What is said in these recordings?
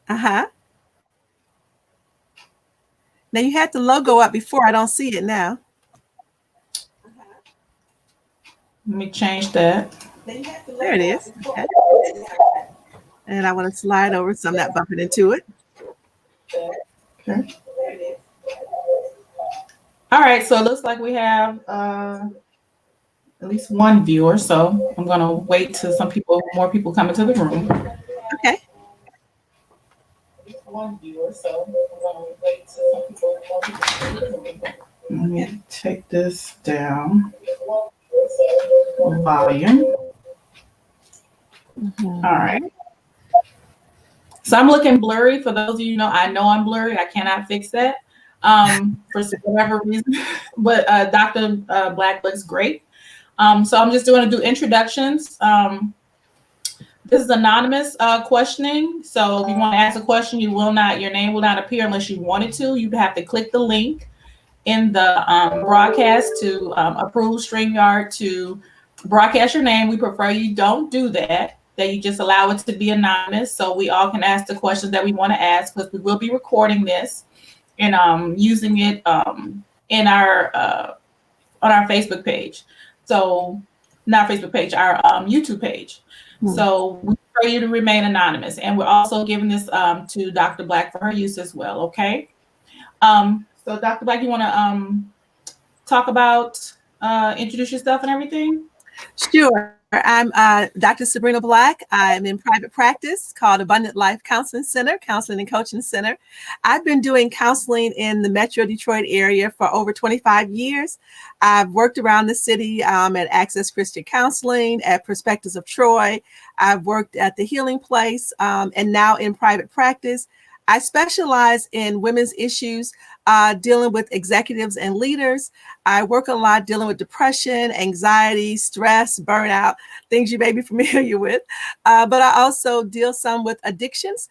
Uh-huh. Now you had the logo up before. I don't see it now. Let me change that. There it is. Okay. And I want to slide over so I'm not bumping into it. Okay. All right, so it looks like we have at least one viewer. So I'm gonna wait till more people come into the room. Okay. One viewer, so I'm gonna wait till more people come into the room. Let me take this down. Volume. Mm-hmm. All right. So I'm looking blurry. For those of you know I'm blurry. I cannot fix that for whatever reason. But Dr. Black looks great. So I'm just going to do introductions. This is anonymous questioning. So if you want to ask a question, your name will not appear unless you wanted to. You'd have to click the link in the broadcast to approve StreamYard to broadcast your name. We prefer you don't do that you just allow it to be anonymous so we all can ask the questions that we want to ask, because we will be recording this and using it in our on our Facebook page. So not Facebook page, our YouTube page. So we prefer you to remain anonymous, and we're also giving this to Dr. Black for her use as well. Okay. So Dr. Black, you want to talk about introduce yourself and everything? Sure. I'm Dr. Sabrina Black. I'm in private practice called Abundant Life Counseling Center, Counseling and Coaching Center. I've been doing counseling in the Metro Detroit area for over 25 years. I've worked around the city at Access Christian Counseling, at Perspectives of Troy. I've worked at the Healing Place, and now in private practice. I specialize in women's issues, dealing with executives and leaders. I work a lot dealing with depression, anxiety, stress, burnout, things you may be familiar with. But I also deal some with addictions,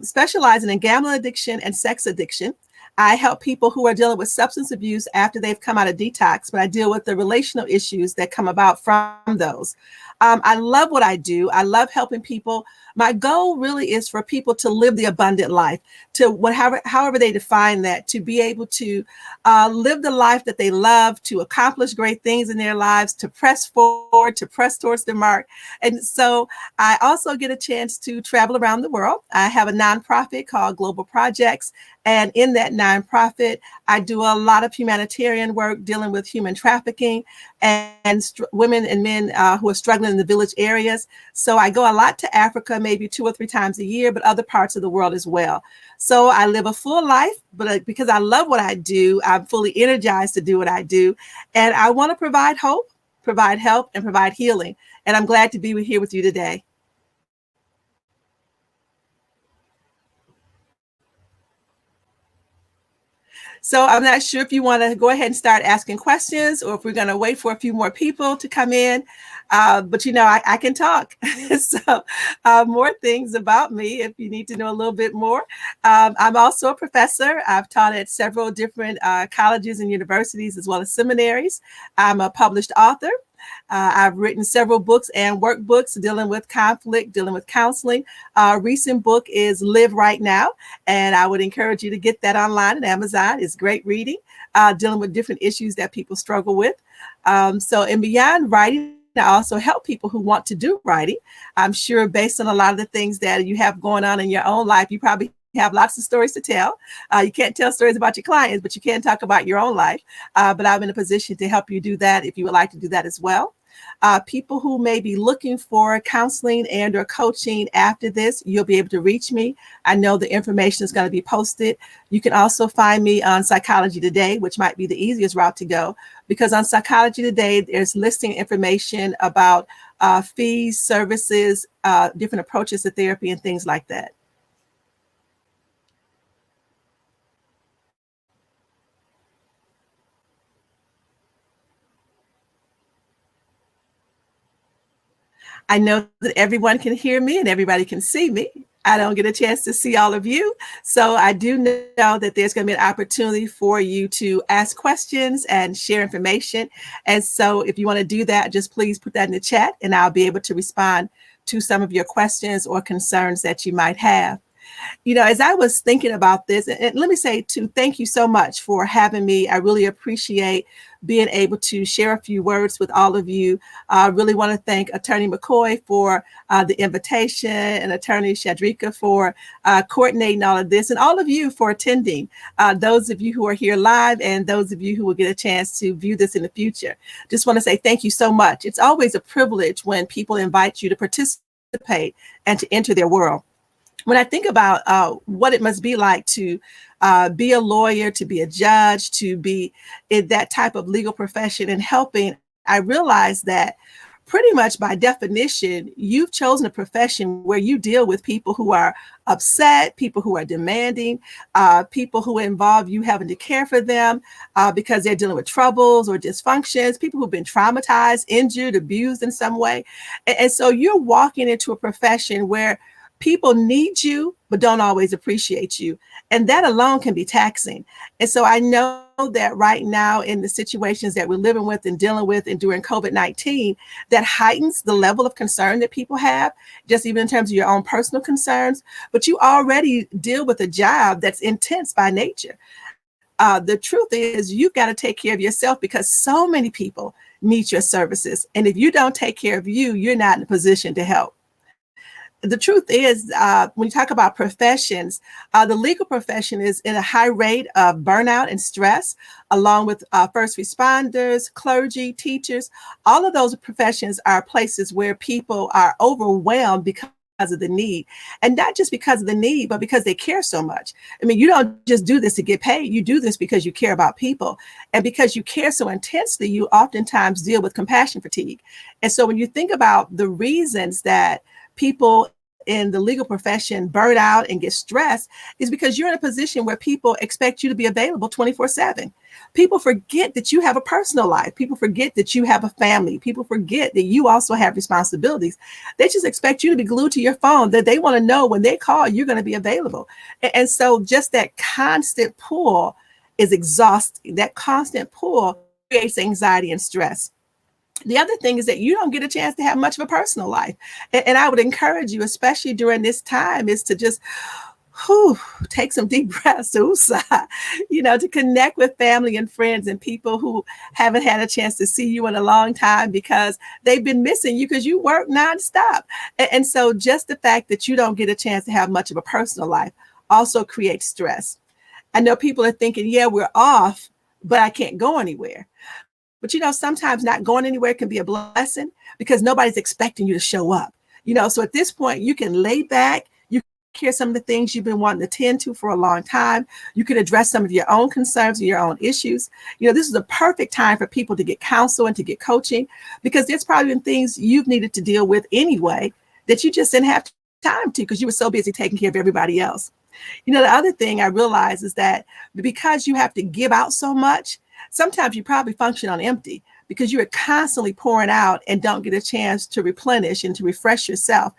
specializing in gambling addiction and sex addiction. I help people who are dealing with substance abuse after they've come out of detox, but I deal with the relational issues that come about from those. I love what I do. I love helping people. My goal really is for people to live the abundant life, to however they define that, to be able to live the life that they love, to accomplish great things in their lives, to press forward, to press towards the mark. And so I also get a chance to travel around the world. I have a nonprofit called Global Projects. And in that nonprofit, I do a lot of humanitarian work dealing with human trafficking and women and men who are struggling in the village areas. So I go a lot to Africa, maybe 2 or 3 times a year, but other parts of the world as well. So I live a full life, but because I love what I do, I'm fully energized to do what I do. And I want to provide hope, provide help, and provide healing. And I'm glad to be here with you today. So I'm not sure if you want to go ahead and start asking questions or if we're going to wait for a few more people to come in. But, I can talk. So more things about me if you need to know a little bit more. I'm also a professor. I've taught at several different colleges and universities as well as seminaries. I'm a published author. I've written several books and workbooks dealing with conflict, dealing with counseling. Recent book is Live Right Now, and I would encourage you to get that online at Amazon. It's great reading, dealing with different issues that people struggle with. So, and beyond writing, I also help people who want to do writing. I'm sure based on a lot of the things that you have going on in your own life, you probably have lots of stories to tell. You can't tell stories about your clients, but you can talk about your own life. But I'm in a position to help you do that if you would like to do that as well. People who may be looking for counseling and or coaching after this, you'll be able to reach me. I know the information is going to be posted. You can also find me on Psychology Today, which might be the easiest route to go, because on Psychology Today, there's listing information about fees, services, different approaches to therapy and things like that. I know that everyone can hear me and everybody can see me. I don't get a chance to see all of you. So I do know that there's going to be an opportunity for you to ask questions and share information. And so if you want to do that, just please put that in the chat and I'll be able to respond to some of your questions or concerns that you might have. As I was thinking about this, and let me say too, thank you so much for having me. I really appreciate being able to share a few words with all of you. I really want to thank Attorney McCoy for the invitation, and Attorney Shadrika for coordinating all of this, and all of you for attending. Those of you who are here live, and those of you who will get a chance to view this in the future. Just want to say thank you so much. It's always a privilege when people invite you to participate and to enter their world. When I think about what it must be like to be a lawyer, to be a judge, to be in that type of legal profession and helping, I realize that pretty much by definition, you've chosen a profession where you deal with people who are upset, people who are demanding, people who involve you having to care for them because they're dealing with troubles or dysfunctions, people who've been traumatized, injured, abused in some way. And so you're walking into a profession where people need you, but don't always appreciate you. And that alone can be taxing. And so I know that right now in the situations that we're living with and dealing with and during COVID-19, that heightens the level of concern that people have, just even in terms of your own personal concerns. But you already deal with a job that's intense by nature. The truth is you've got to take care of yourself because so many people need your services. And if you don't take care of you, you're not in a position to help. The truth is, when you talk about professions, the legal profession is in a high rate of burnout and stress, along with first responders, clergy, teachers. All of those professions are places where people are overwhelmed because of the need, and not just because of the need, but because they care so much. I mean, you don't just do this to get paid. You do this because you care about people, and because you care so intensely, you oftentimes deal with compassion fatigue. And so when you think about the reasons that people in the legal profession burn out and get stressed, is because you're in a position where people expect you to be available 24/7. People forget that you have a personal life. People forget that you have a family. People forget that you also have responsibilities. They just expect you to be glued to your phone, that they want to know when they call, you're going to be available. And so just that constant pull is exhausting. That constant pull creates anxiety and stress. The other thing is that you don't get a chance to have much of a personal life. And I would encourage you, especially during this time, is to just take some deep breaths, to connect with family and friends and people who haven't had a chance to see you in a long time because they've been missing you because you work nonstop. And so just the fact that you don't get a chance to have much of a personal life also creates stress. I know people are thinking, yeah, we're off, but I can't go anywhere. But, sometimes not going anywhere can be a blessing because nobody's expecting you to show up. So at this point, you can lay back. You can hear some of the things you've been wanting to tend to for a long time. You can address some of your own concerns and your own issues. This is a perfect time for people to get counsel and to get coaching because there's probably been things you've needed to deal with anyway that you just didn't have time to because you were so busy taking care of everybody else. The other thing I realize is that because you have to give out so much, sometimes you probably function on empty because you are constantly pouring out and don't get a chance to replenish and to refresh yourself.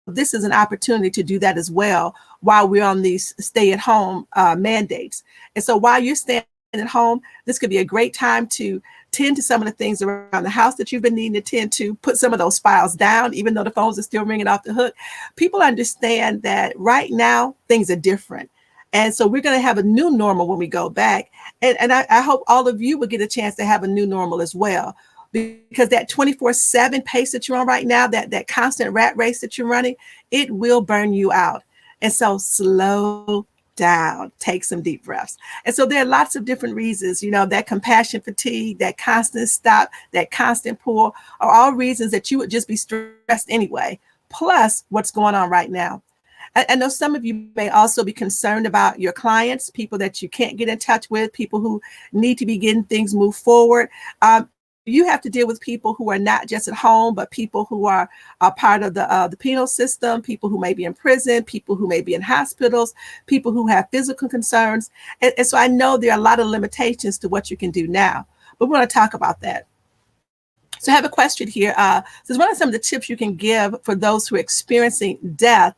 This is an opportunity to do that as well while we're on these stay-at-home mandates. And so while you're staying at home, this could be a great time to tend to some of the things around the house that you've been needing to tend to, put some of those files down, even though the phones are still ringing off the hook. People understand that right now, things are different. And so we're going to have a new normal when we go back. And I hope all of you will get a chance to have a new normal as well, because that 24/7 pace that you're on right now, that constant rat race that you're running, it will burn you out. And so slow down, take some deep breaths. And so there are lots of different reasons, that compassion fatigue, that constant stop, that constant pull are all reasons that you would just be stressed anyway, plus what's going on right now. I know some of you may also be concerned about your clients, people that you can't get in touch with, people who need to be getting things moved forward. You have to deal with people who are not just at home, but people who are part of the penal system, people who may be in prison, people who may be in hospitals, people who have physical concerns. And so I know there are a lot of limitations to what you can do now, but we want to talk about that. So I have a question here. So what are some of the tips you can give for those who are experiencing death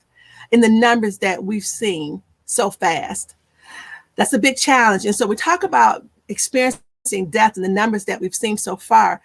in the numbers that we've seen so fast? That's a big challenge. And so we talk about experiencing death and the numbers that we've seen so far,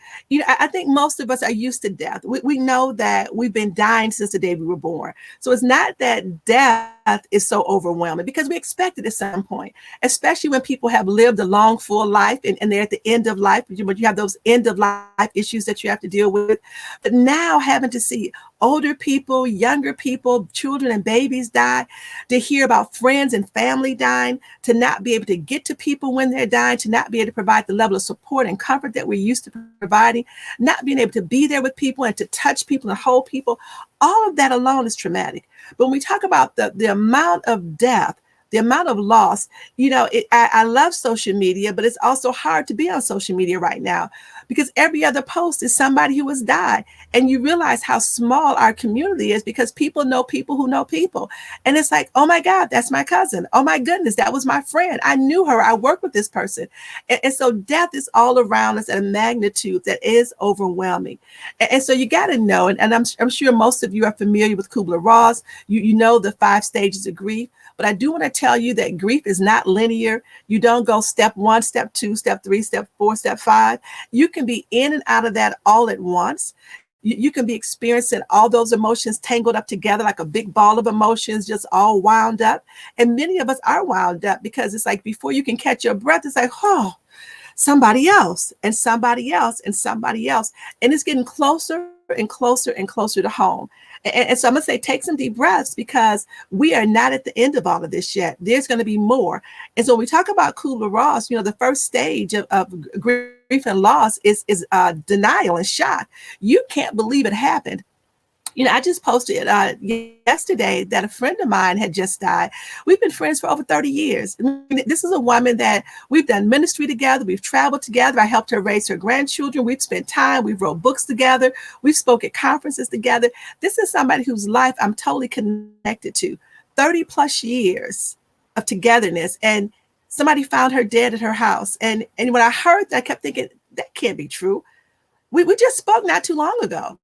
I think most of us are used to death. We know that we've been dying since the day we were born. So it's not that death is so overwhelming, because we expect it at some point, especially when people have lived a long, full life and they're at the end of life, but you have those end of life issues that you have to deal with. But now having to see older people, younger people, children and babies die, to hear about friends and family dying, to not be able to get to people when they're dying, to not be able to provide the level of support and comfort that we're used to providing, not being able to be there with people and to touch people and hold people, all of that alone is traumatic. But when we talk about the amount of death, the amount of loss, I love social media, but it's also hard to be on social media right now, because every other post is somebody who has died. And you realize how small our community is, because people know people who know people. And it's like, oh my God, that's my cousin. Oh my goodness, that was my friend. I knew her. I worked with this person. And so death is all around us at a magnitude that is overwhelming. And so you got to know, and I'm sure most of you are familiar with Kubler-Ross. You know the 5 stages of grief. But I do want to tell you that grief is not linear. You don't go step 1, step 2, step 3, step 4, step 5. You can be in and out of that all at once. You can be experiencing all those emotions tangled up together like a big ball of emotions, just all wound up. And many of us are wound up, because it's like before you can catch your breath, it's like, oh, somebody else and somebody else and somebody else. And it's getting closer and closer and closer to home. And so I'm going to say, take some deep breaths, because we are not at the end of all of this yet. There's going to be more. And so when we talk about Kubler-Ross, the first stage of grief and loss is denial and shock. You can't believe it happened. I just posted yesterday that a friend of mine had just died. We've been friends for over 30 years. This is a woman that we've done ministry together. We've traveled together. I helped her raise her grandchildren. We've spent time. We've wrote books together. We've spoke at conferences together. This is somebody whose life I'm totally connected to. 30 plus years of togetherness. And somebody found her dead at her house. And when I heard that, I kept thinking, that can't be true. We just spoke not too long ago.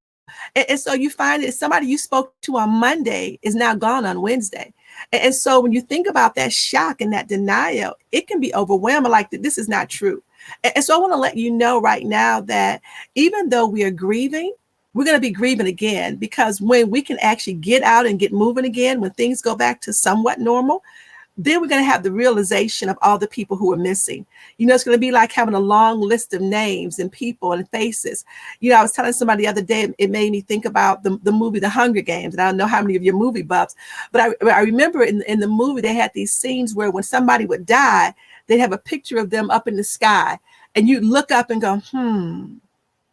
And so you find that somebody you spoke to on Monday is now gone on Wednesday. And so when you think about that shock and that denial, it can be overwhelming, like this is not true. And so I want to let you know right now that even though we are grieving, we're going to be grieving again, because when we can actually get out and get moving again, when things go back to somewhat normal, then we're going to have the realization of all the people who are missing. It's going to be like having a long list of names and people and faces. I was telling somebody the other day, it made me think about the movie The Hunger Games. And I don't know how many of your movie buffs, but I remember in the movie, they had these scenes where when somebody would die, they'd have a picture of them up in the sky. And you look up and go,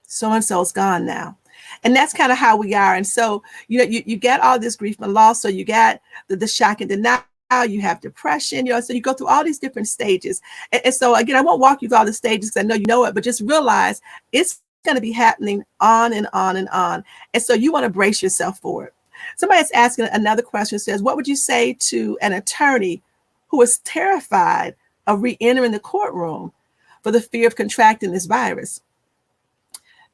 so-and-so's gone now. And that's kind of how we are. And so, you get all this grief and loss. So you got the shock and denial. You have depression, so you go through all these different stages. And so again, I won't walk you through all the stages because I know you know it, but just realize it's going to be happening on and on and on. And so you want to brace yourself for it. Somebody's asking another question, says, what would you say to an attorney who is terrified of re-entering the courtroom for the fear of contracting this virus?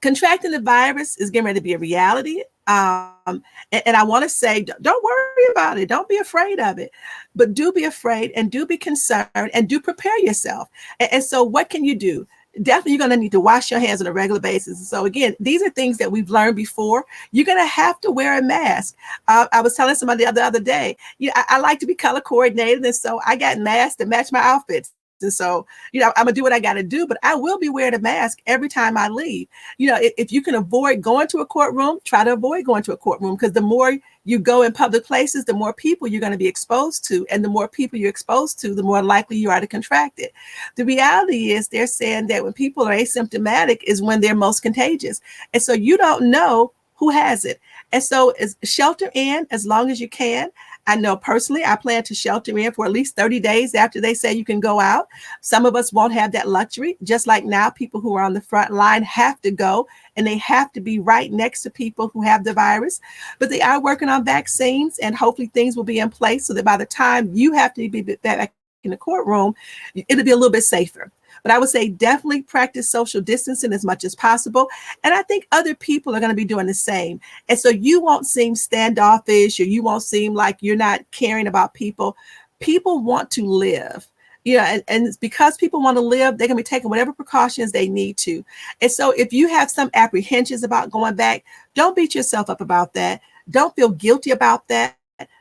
Contracting the virus is getting ready to be a reality. And I want to say, don't worry about it. Don't be afraid of it, but do be afraid and do be concerned and do prepare yourself. And so what can you do? Definitely, you're going to need to wash your hands on a regular basis. So again, these are things that we've learned before. You're going to have to wear a mask. I was telling somebody the other day, I like to be color coordinated. And so I got masks that match my outfits. And so, I'm going to do what I got to do, but I will be wearing a mask every time I leave. If you can avoid going to a courtroom, try to avoid going to a courtroom, because the more you go in public places, the more people you're going to be exposed to. And the more people you're exposed to, the more likely you are to contract it. The reality is they're saying that when people are asymptomatic is when they're most contagious. And so you don't know who has it. And so shelter in as long as you can. I know personally, I plan to shelter in for at least 30 days after they say you can go out. Some of us won't have that luxury. Just like now, people who are on the front line have to go, and they have to be right next to people who have the virus. But they are working on vaccines, and hopefully things will be in place so that by the time you have to be back in the courtroom, it'll be a little bit safer. But I would say definitely practice social distancing as much as possible. And I think other people are going to be doing the same. And so you won't seem standoffish, or you won't seem like you're not caring about people. People want to live. and it's because people want to live, they're going to be taking whatever precautions they need to. And so if you have some apprehensions about going back, don't beat yourself up about that. Don't feel guilty about that.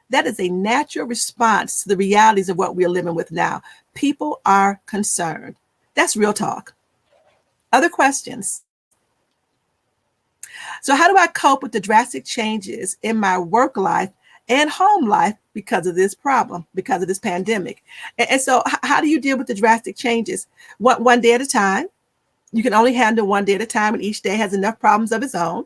That is a natural response to the realities of what we're living with now. People are concerned. That's real talk. Other questions? So how do I cope with the drastic changes in my work life and home life because of this problem, because of this pandemic? And so how do you deal with the drastic changes? One day at a time. You can only handle one day at a time, and each day has enough problems of its own.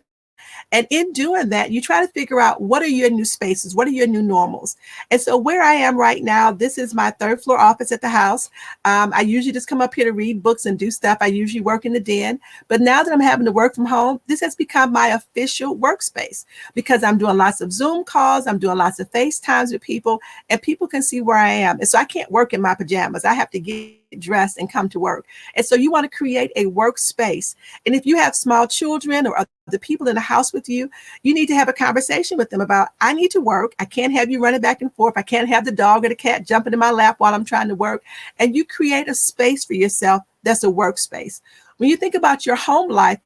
And in doing that, you try to figure out what are your new spaces, what are your new normals. And so where I am right now, this is my third floor office at the house. I usually just come up here to read books and do stuff. I usually work in the den. But now that I'm having to work from home, this has become my official workspace because I'm doing lots of Zoom calls. I'm doing lots of FaceTimes with people, and people can see where I am. And so I can't work in my pajamas. I have to get dressed and come to work. And so you want to create a workspace. And if you have small children or other people in the house with you, you need to have a conversation with them about, I need to work. I can't have you running back and forth. I can't have the dog or the cat jumping in my lap while I'm trying to work. And you create a space for yourself that's a workspace. When you think about your home life,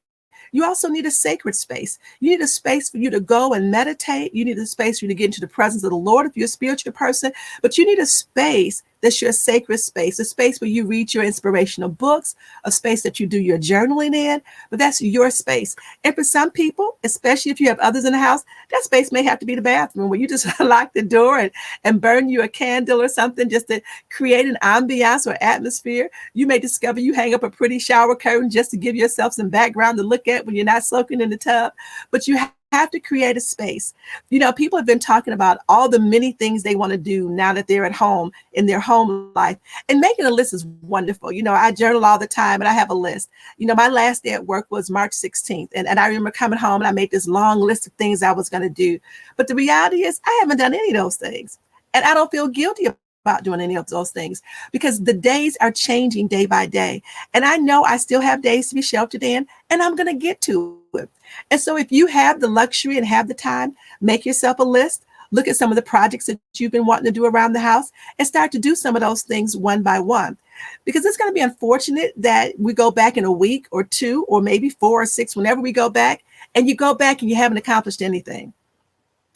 you also need a sacred space. You need a space for you to go and meditate. You need a space for you to get into the presence of the Lord if you're a spiritual person. But you need a space that's your sacred space, a space where you read your inspirational books, a space that you do your journaling in, but that's your space. And for some people, especially if you have others in the house, that space may have to be the bathroom where you just lock the door and burn you a candle or something just to create an ambiance or atmosphere. You may discover you hang up a pretty shower curtain just to give yourself some background to look at when you're not soaking in the tub, but you have to create a space. People have been talking about all the many things they want to do now that they're at home in their home life, and making a list is wonderful. I journal all the time and I have a list. My last day at work was March 16th. And I remember coming home and I made this long list of things I was going to do. But the reality is I haven't done any of those things. And I don't feel guilty about doing any of those things because the days are changing day by day. And I know I still have days to be sheltered in, and I'm going to get to it. And so if you have the luxury and have the time, make yourself a list, look at some of the projects that you've been wanting to do around the house and start to do some of those things one by one. Because it's going to be unfortunate that we go back in a week or two, or maybe 4 or 6, whenever we go back, and you go back and you haven't accomplished anything.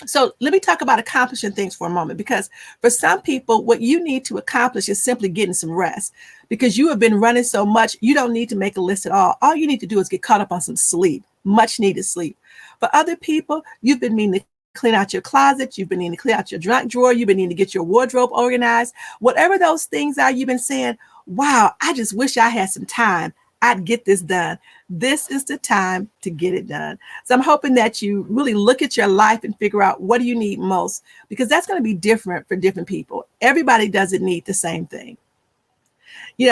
So let me talk about accomplishing things for a moment, because for some people, what you need to accomplish is simply getting some rest, because you have been running so much. You don't need to make a list at all. All you need to do is get caught up on some sleep, much needed sleep. For other people, you've been meaning to clean out your closet. You've been needing to clean out your junk drawer. You've been needing to get your wardrobe organized. Whatever those things are, you've been saying, wow, I just wish I had some time. I'd get this done. This is the time to get it done. So I'm hoping that you really look at your life and figure out what do you need most, because that's going to be different for different people. Everybody doesn't need the same thing.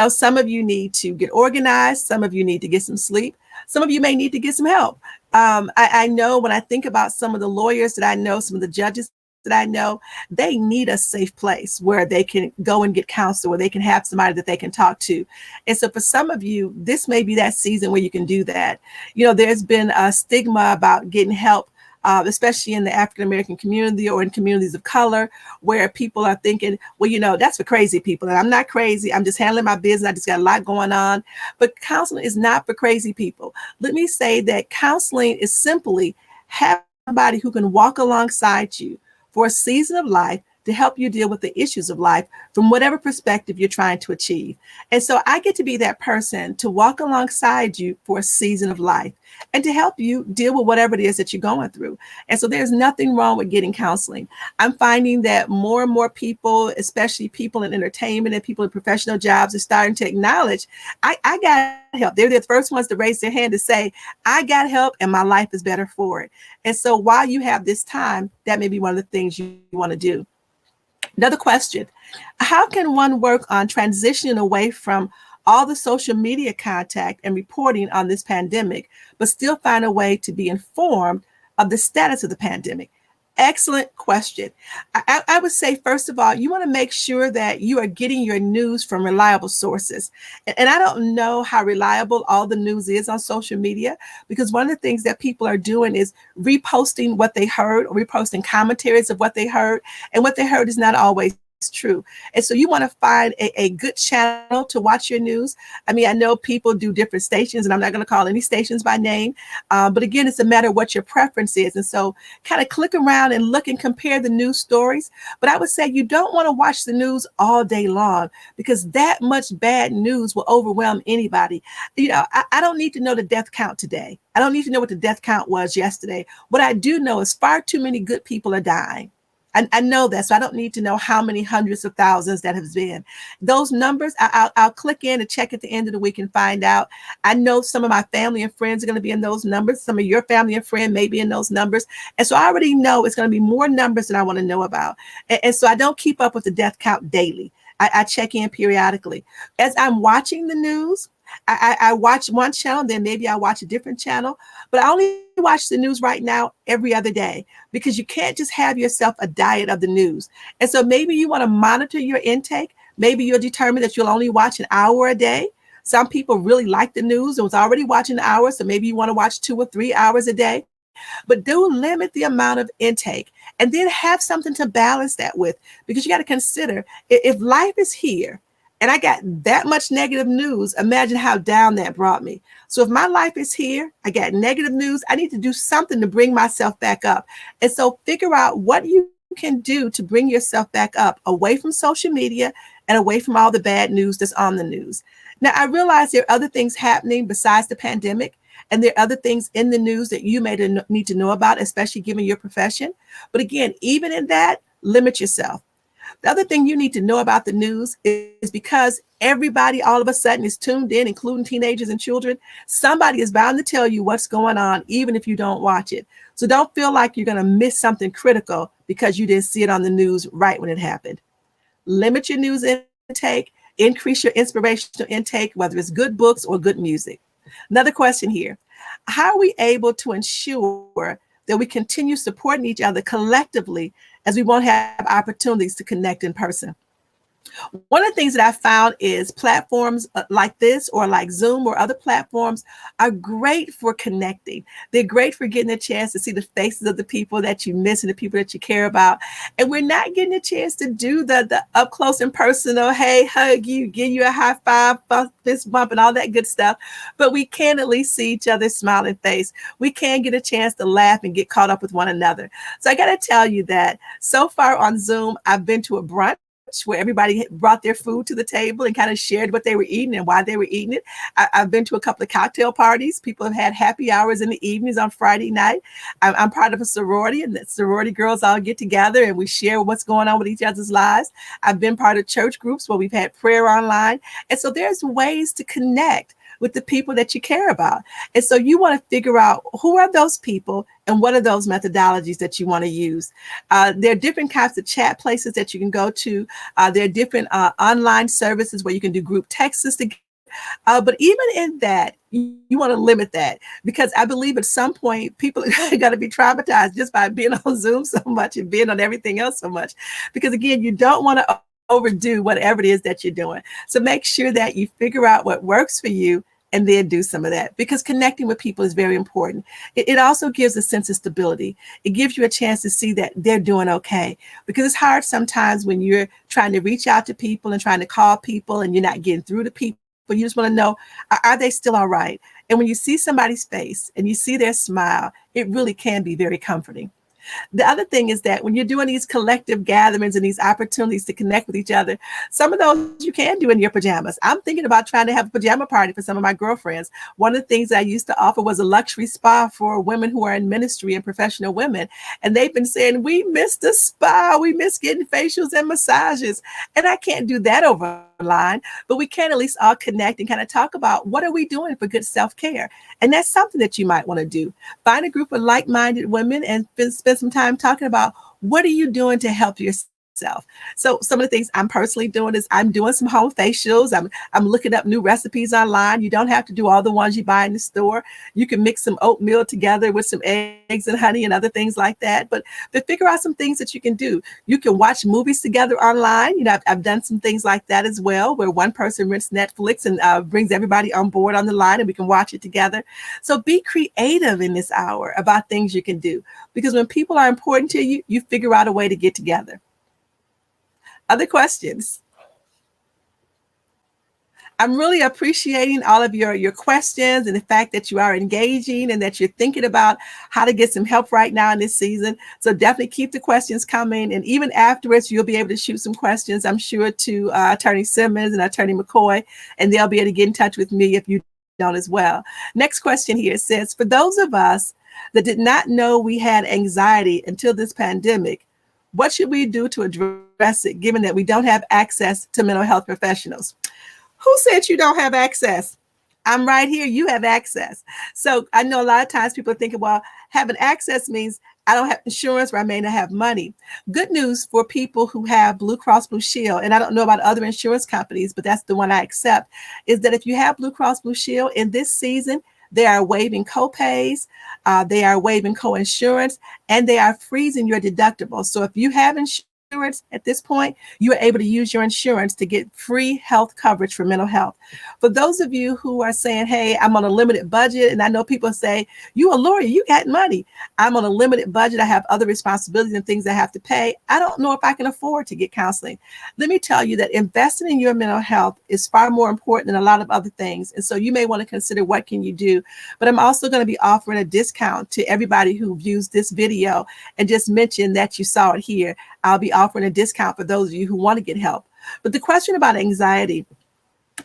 Some of you need to get organized. Some of you need to get some sleep. Some of you may need to get some help. I know when I think about some of the lawyers that I know, some of the judges that I know, they need a safe place where they can go and get counsel, where they can have somebody that they can talk to. And so for some of you, this may be that season where you can do that. There's been a stigma about getting help, especially in the African-American community or in communities of color, where people are thinking, well, that's for crazy people. And I'm not crazy. I'm just handling my business. I just got a lot going on. But counseling is not for crazy people. Let me say that counseling is simply having somebody who can walk alongside you for a season of life to help you deal with the issues of life from whatever perspective you're trying to achieve. And so I get to be that person to walk alongside you for a season of life and to help you deal with whatever it is that you're going through. And so there's nothing wrong with getting counseling. I'm finding that more and more people, especially people in entertainment and people in professional jobs, are starting to acknowledge, I got help. They're the first ones to raise their hand to say, I got help and my life is better for it. And so while you have this time, that may be one of the things you want to do. Another question: how can one work on transitioning away from all the social media contact and reporting on this pandemic, but still find a way to be informed of the status of the pandemic? Excellent question. I would say, first of all, you want to make sure that you are getting your news from reliable sources. And I don't know how reliable all the news is on social media, because one of the things that people are doing is reposting what they heard or reposting commentaries of what they heard. And what they heard is not always true. And so you want to find a good channel to watch your news. I mean, I know people do different stations, and I'm not going to call any stations by name. But again, it's a matter of what your preference is. And so kind of click around and look and compare the news stories. But I would say you don't want to watch the news all day long, because that much bad news will overwhelm anybody. I don't need to know the death count today. I don't need to know what the death count was yesterday. What I do know is far too many good people are dying. I know that, so I don't need to know how many hundreds of thousands that have been. Those numbers, I'll click in and check at the end of the week and find out. I know some of my family and friends are going to be in those numbers. Some of your family and friend may be in those numbers. And so I already know it's going to be more numbers than I want to know about. And so I don't keep up with the death count daily. I check in periodically. As I'm watching the news, I watch one channel, then maybe I watch a different channel, but I only watch the news right now every other day, because you can't just have yourself a diet of the news. And so maybe you want to monitor your intake. Maybe you'll determine that you'll only watch an hour a day. Some people really like the news and was already watching an hour, so maybe you want to watch 2 or 3 hours a day. But do limit the amount of intake, and then have something to balance that with, because you got to consider, if life is here and I got that much negative news, imagine how down that brought me. So if my life is here, I got negative news, I need to do something to bring myself back up. And so figure out what you can do to bring yourself back up, away from social media and away from all the bad news that's on the news. Now, I realize there are other things happening besides the pandemic, and there are other things in the news that you may need to know about, especially given your profession. But again, even in that, limit yourself. The other thing you need to know about the news is because everybody all of a sudden is tuned in, including teenagers and children, somebody is bound to tell you what's going on, even if you don't watch it. So don't feel like you're going to miss something critical because you didn't see it on the news right when it happened. Limit your news intake, increase your inspirational intake, whether it's good books or good music. Another question here: how are we able to ensure that we continue supporting each other collectively, as we won't have opportunities to connect in person? One of the things that I found is platforms like this, or like Zoom or other platforms, are great for connecting. They're great for getting a chance to see the faces of the people that you miss and the people that you care about. And we're not getting a chance to do the up close and personal, hey, hug you, give you a high five, fist bump, and all that good stuff. But we can at least see each other's smiling face. We can get a chance to laugh and get caught up with one another. So I got to tell you that so far on Zoom, I've been to a brunch where everybody brought their food to the table and kind of shared what they were eating and why they were eating it. I've been to a couple of cocktail parties. People have had happy hours in the evenings on Friday night. I'm part of a sorority, and the sorority girls all get together and we share what's going on with each other's lives. I've been part of church groups where we've had prayer online. And so there's ways to connect with the people that you care about. And so you want to figure out who are those people and what are those methodologies that you want to use. There are different kinds of chat places that you can go to. There are different online services where you can do group texts together. But even in that, you want to limit that, because I believe at some point people are going to be traumatized just by being on Zoom so much and being on everything else so much. Because again, you don't want to overdo whatever it is that you're doing. So make sure that you figure out what works for you and then do some of that, because connecting with people is very important. It also gives a sense of stability. It gives you a chance to see that they're doing okay, because it's hard sometimes when you're trying to reach out to people and trying to call people and you're not getting through to people. You just want to know, are they still all right? And when you see somebody's face and you see their smile, it really can be very comforting. The other thing is that when you're doing these collective gatherings and these opportunities to connect with each other, some of those you can do in your pajamas. I'm thinking about trying to have a pajama party for some of my girlfriends. One of the things I used to offer was a luxury spa for women who are in ministry and professional women. And they've been saying, we miss the spa, we miss getting facials and massages. And I can't do that over line, but we can at least all connect and kind of talk about what are we doing for good self-care. And that's something that you might want to do. Find a group of like-minded women and spend some time talking about what are you doing to help yourself. So some of the things I'm personally doing is I'm doing some home facials. I'm looking up new recipes online. You don't have to do all the ones you buy in the store. You can mix some oatmeal together with some eggs and honey and other things like that. But to figure out some things that you can do. You can watch movies together online. You know, I've done some things like that as well, where one person rents Netflix and brings everybody on board on the line and we can watch it together. So be creative in this hour about things you can do, because when people are important to you, you figure out a way to get together. Other questions? I'm really appreciating all of your questions and the fact that you are engaging and that you're thinking about how to get some help right now in this season. So definitely keep the questions coming. And even afterwards, you'll be able to shoot some questions, I'm sure, to Attorney Simmons and Attorney McCoy, and they'll be able to get in touch with me if you don't as well. Next question here says, for those of us that did not know we had anxiety until this pandemic, what should we do to address it, given that we don't have access to mental health professionals? Who said you don't have access? I'm right here. You have access. So I know a lot of times people are thinking, well, having access means I don't have insurance or I may not have money. Good news for people who have Blue Cross Blue Shield, and I don't know about other insurance companies, but that's the one I accept, is that if you have Blue Cross Blue Shield in this season, they are waiving copays, they are waiving coinsurance, and they are freezing your deductible. So if you have insurance at this point, you are able to use your insurance to get free health coverage for mental health. For those of you who are saying, hey, I'm on a limited budget, and I know people say, you a lawyer, you got money. I'm on a limited budget. I have other responsibilities and things I have to pay. I don't know if I can afford to get counseling. Let me tell you that investing in your mental health is far more important than a lot of other things. And so you may want to consider what can you do. But I'm also going to be offering a discount to everybody who views this video and just mention that you saw it here. I'll be offering a discount for those of you who want to get help. But the question about anxiety,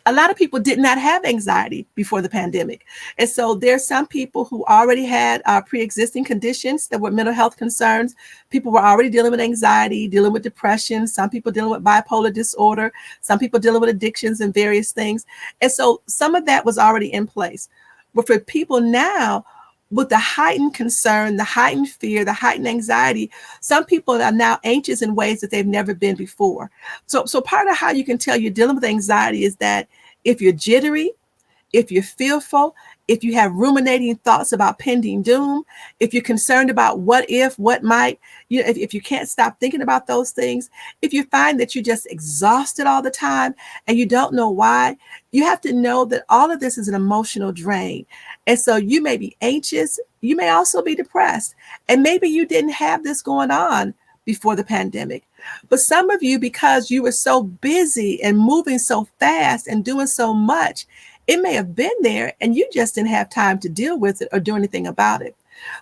a lot of people did not have anxiety before the pandemic. And so there's some people who already had pre-existing conditions that were mental health concerns. People were already dealing with anxiety, dealing with depression, some people dealing with bipolar disorder, some people dealing with addictions and various things. And so some of that was already in place. But for people now, with the heightened concern, the heightened fear, the heightened anxiety, some people are now anxious in ways that they've never been before. So part of how you can tell you're dealing with anxiety is that if you're jittery, if you're fearful, if you have ruminating thoughts about pending doom, if you're concerned about what if, what might, if you can't stop thinking about those things, if you find that you're just exhausted all the time and you don't know why, you have to know that all of this is an emotional drain. And so you may be anxious, you may also be depressed, and maybe you didn't have this going on before the pandemic. But some of you, because you were so busy and moving so fast and doing so much, it may have been there and you just didn't have time to deal with it or do anything about it.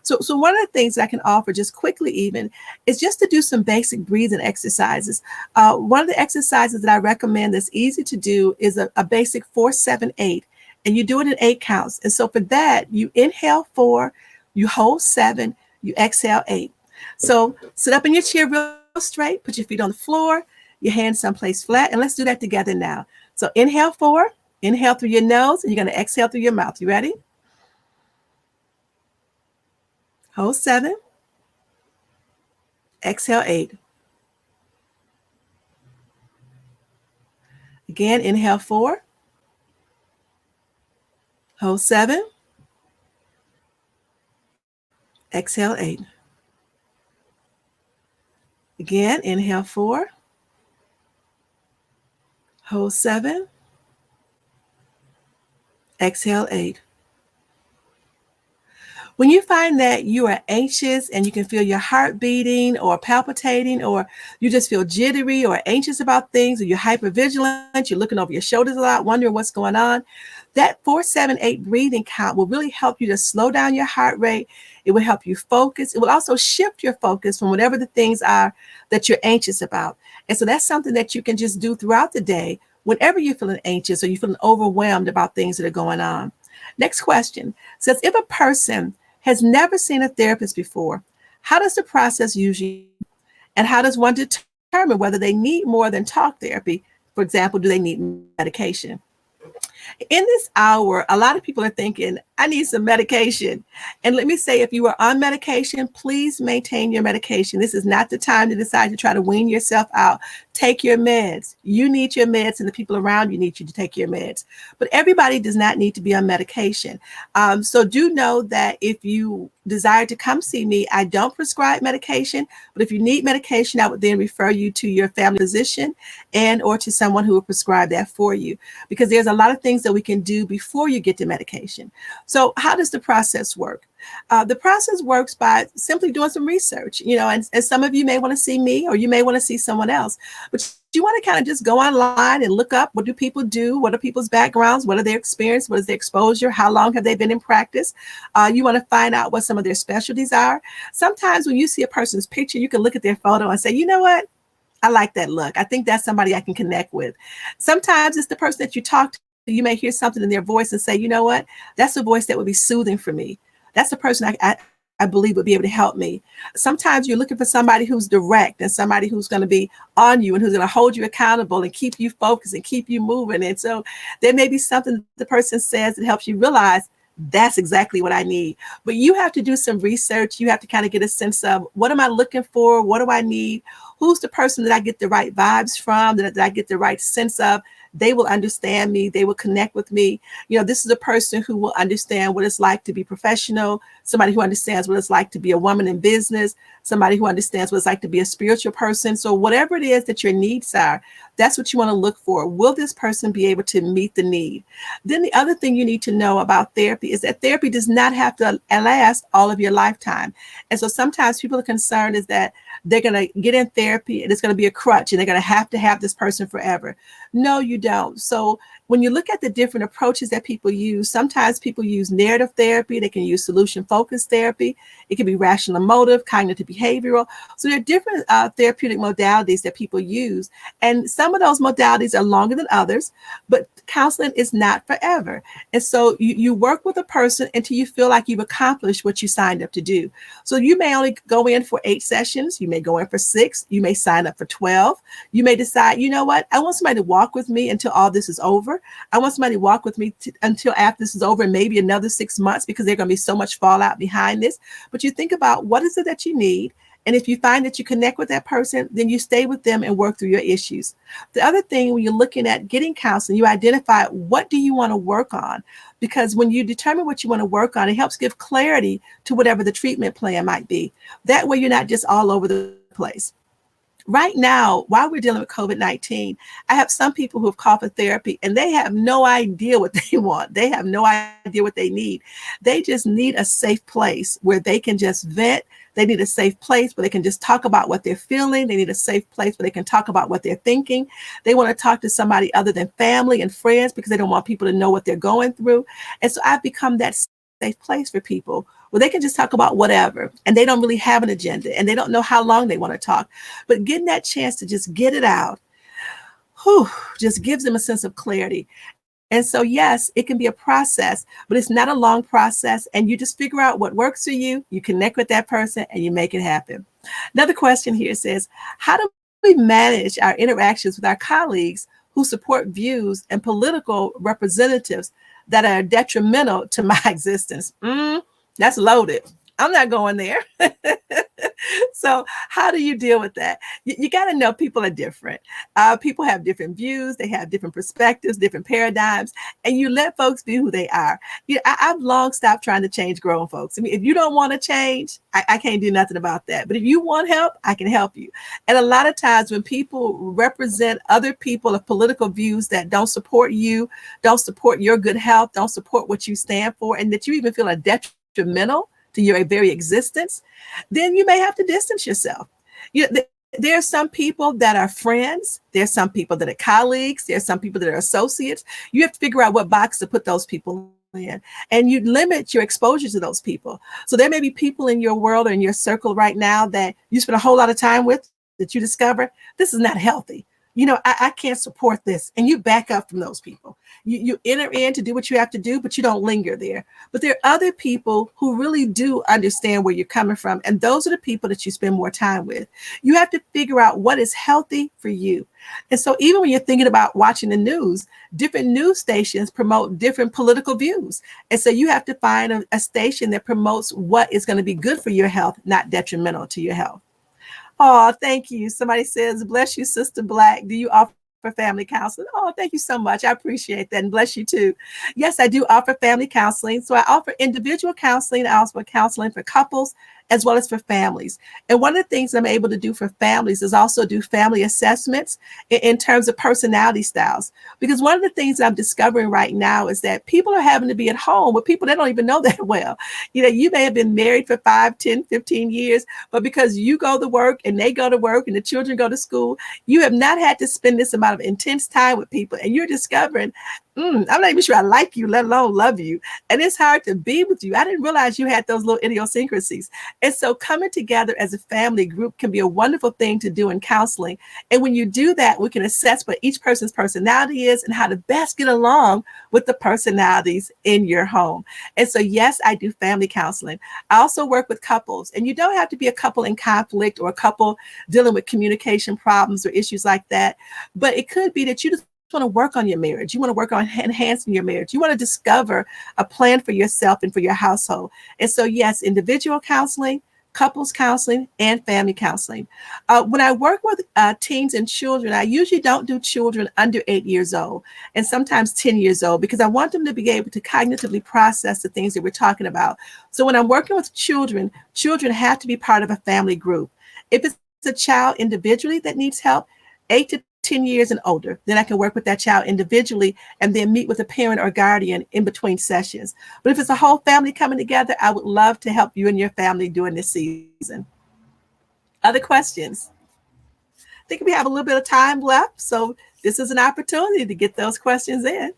So one of the things I can offer just quickly even is just to do some basic breathing exercises. One of the exercises that I recommend that's easy to do is a basic 4-7-8, and you do it in 8 counts. And so for that, you inhale 4, you hold 7, you exhale 8. So sit up in your chair real straight, put your feet on the floor, your hands someplace flat, and let's do that together now. So inhale 4. Inhale through your nose, and you're going to exhale through your mouth. You ready? Hold 7. Exhale 8. Again, inhale 4. Hold 7. Exhale 8. Again, inhale 4. Hold 7. Exhale 8. When you find that you are anxious and you can feel your heart beating or palpitating, or you just feel jittery or anxious about things, or you're hypervigilant, you're looking over your shoulders a lot, wondering what's going on, that 4-7-8 breathing count will really help you to slow down your heart rate. It will help you focus. It will also shift your focus from whatever the things are that you're anxious about. And so that's something that you can just do throughout the day whenever you're feeling anxious or you're feeling overwhelmed about things that are going on. Next question says, if a person has never seen a therapist before, how does the process usually, and how does one determine whether they need more than talk therapy? For example, do they need medication? In this hour, a lot of people are thinking, I need some medication. And let me say, if you are on medication, please maintain your medication. This is not the time to decide to try to wean yourself out. Take your meds. You need your meds, and the people around you need you to take your meds. But everybody does not need to be on medication. So do know that if you desire to come see me, I don't prescribe medication, but if you need medication, I would then refer you to your family physician and or to someone who will prescribe that for you, because there's a lot of things that we can do before you get to medication. So how does the process work? The process works by simply doing some research, and some of you may want to see me or you may want to see someone else, but you want to kind of just go online and look up, what do people do? What are people's backgrounds? What are their experience? What is their exposure? How long have they been in practice? You want to find out what some of their specialties are. Sometimes when you see a person's picture, you can look at their photo and say, you know what? I like that look. I think that's somebody I can connect with. Sometimes it's the person that you talk to. You may hear something in their voice and say, you know what? That's a voice that would be soothing for me. That's the person I believe would be able to help me. Sometimes you're looking for somebody who's direct and somebody who's going to be on you and who's going to hold you accountable and keep you focused and keep you moving. And so there may be something the person says that helps you realize that's exactly what I need. But you have to do some research. You have to kind of get a sense of, what am I looking for? What do I need? Who's the person that I get the right vibes from, that I get the right sense of? They will understand me. They will connect with me. This is a person who will understand what it's like to be professional, somebody who understands what it's like to be a woman in business, somebody who understands what it's like to be a spiritual person. So whatever it is that your needs are, that's what you want to look for. Will this person be able to meet the need? Then the other thing you need to know about therapy is that therapy does not have to last all of your lifetime. And so sometimes people are concerned is that they're going to get in therapy and it's going to be a crutch and they're going to have this person forever. No, you don't. So when you look at the different approaches that people use, sometimes people use narrative therapy. They can use solution-focused therapy. It can be rational emotive, cognitive behavioral. So there are different therapeutic modalities that people use. And some of those modalities are longer than others, but counseling is not forever. And so you work with a person until you feel like you've accomplished what you signed up to do. So you may only go in for 8 sessions. You may go in for 6. You may sign up for 12. You may decide, you know what? I want somebody to walk with me until all this is over. I want somebody to walk with me until after this is over, and maybe another 6 months, because there's going to be so much fallout behind this. But you think about, what is it that you need? And if you find that you connect with that person, then you stay with them and work through your issues. The other thing, when you're looking at getting counseling, you identify, what do you want to work on? Because when you determine what you want to work on, it helps give clarity to whatever the treatment plan might be. That way you're not just all over the place. Right now, while we're dealing with COVID-19, I have some people who have called for therapy and they have no idea what they want. They have no idea what they need. They just need a safe place where they can just vent. They need a safe place where they can just talk about what they're feeling. They need a safe place where they can talk about what they're thinking. They want to talk to somebody other than family and friends because they don't want people to know what they're going through. And so I've become that safe place for people where they can just talk about whatever, and they don't really have an agenda and they don't know how long they want to talk. But getting that chance to just get it out, just gives them a sense of clarity. And so, yes, it can be a process, but it's not a long process. And you just figure out what works for you. You connect with that person and you make it happen. Another question here says, how do we manage our interactions with our colleagues who support views and political representatives that are detrimental to my existence? That's loaded. I'm not going there. So how do you deal with that? You got to know people are different. People have different views. They have different perspectives, different paradigms, and you let folks be who they are. I've long stopped trying to change grown folks. I mean, if you don't want to change, I can't do nothing about that. But if you want help, I can help you. And a lot of times when people represent other people of political views that don't support you, don't support your good health, don't support what you stand for, and that you even feel are detrimental to your very existence, then you may have to distance yourself. There are some people that are friends. There's some people that are colleagues. There's some people that are associates. You have to figure out what box to put those people in, and you limit your exposure to those people. So there may be people in your world or in your circle right now that you spend a whole lot of time with that you discover this is not healthy. I can't support this. And you back up from those people. You enter in to do what you have to do, but you don't linger there. But there are other people who really do understand where you're coming from. And those are the people that you spend more time with. You have to figure out what is healthy for you. And so even when you're thinking about watching the news, different news stations promote different political views. And so you have to find a station that promotes what is going to be good for your health, not detrimental to your health. Oh, thank you. Somebody says, bless you, Sister Black. Do you offer family counseling? Oh, thank you so much. I appreciate that. And bless you too. Yes, I do offer family counseling. So I offer individual counseling. I offer counseling for couples as well as for families. And one of the things I'm able to do for families is also do family assessments in terms of personality styles. Because one of the things I'm discovering right now is that people are having to be at home with people they don't even know that well. You know, you may have been married for 5, 10, 15 years, but because you go to work and they go to work and the children go to school, you have not had to spend this amount of intense time with people. And you're discovering, I'm not even sure I like you, let alone love you. And it's hard to be with you. I didn't realize you had those little idiosyncrasies. And so coming together as a family group can be a wonderful thing to do in counseling. And when you do that, we can assess what each person's personality is and how to best get along with the personalities in your home. And so, yes, I do family counseling. I also work with couples, and you don't have to be a couple in conflict or a couple dealing with communication problems or issues like that. But it could be that you just want to work on your marriage. You want to work on enhancing your marriage. You want to discover a plan for yourself and for your household. And so, yes, individual counseling, couples counseling, and family counseling. When I work with teens and children, I usually don't do children under 8 years old and sometimes 10 years old, because I want them to be able to cognitively process the things that we're talking about. So when I'm working with children, children have to be part of a family group. If it's a child individually that needs help, 8 to 10 years and older, then I can work with that child individually and then meet with a parent or guardian in between sessions. But if it's a whole family coming together, I would love to help you and your family during this season. Other questions? I think we have a little bit of time left, so this is an opportunity to get those questions in.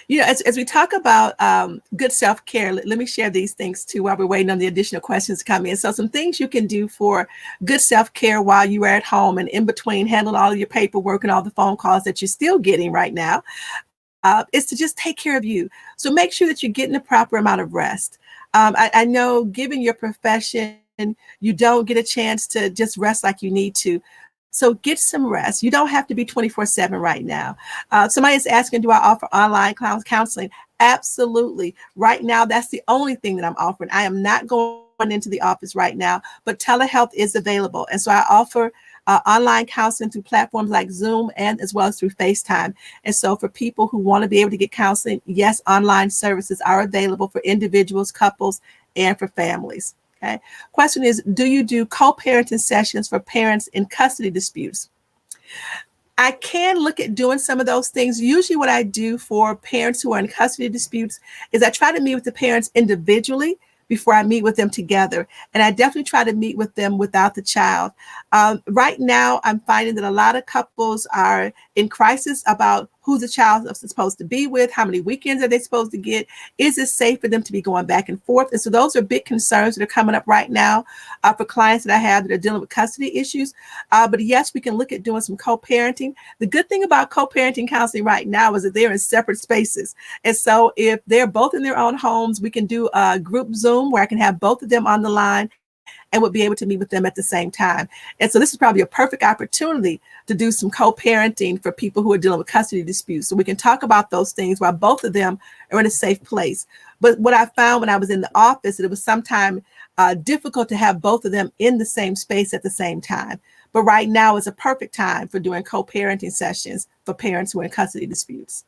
You know, as we talk about good self-care, let me share these things too while we're waiting on the additional questions to come in. So some things you can do for good self-care while you are at home and in between handling all of your paperwork and all the phone calls that you're still getting right now is to just take care of you. So make sure that you're getting the proper amount of rest. I know given your profession, you don't get a chance to just rest like you need to. So get some rest. You don't have to be 24/7 right now. Somebody is asking, do I offer online counseling? Absolutely. Right now, that's the only thing that I'm offering. I am not going into the office right now, but telehealth is available. And so I offer online counseling through platforms like Zoom and as well as through FaceTime. And so for people who want to be able to get counseling, yes, online services are available for individuals, couples, and for families. Okay. Question is, do you do co-parenting sessions for parents in custody disputes? I can look at doing some of those things. Usually what I do for parents who are in custody disputes is I try to meet with the parents individually before I meet with them together. And I definitely try to meet with them without the child. Right now, I'm finding that a lot of couples are in crisis about who the child is supposed to be with, how many weekends are they supposed to get, is it safe for them to be going back and forth? And so those are big concerns that are coming up right now for clients that I have that are dealing with custody issues. But yes, we can look at doing some co-parenting. The good thing about co-parenting counseling right now is that they're in separate spaces. And so if they're both in their own homes, we can do a group Zoom where I can have both of them on the line and would be able to meet with them at the same time. And so this is probably a perfect opportunity to do some co-parenting for people who are dealing with custody disputes. So we can talk about those things while both of them are in a safe place. But what I found when I was in the office, it was sometimes difficult to have both of them in the same space at the same time. But right now is a perfect time for doing co-parenting sessions for parents who are in custody disputes.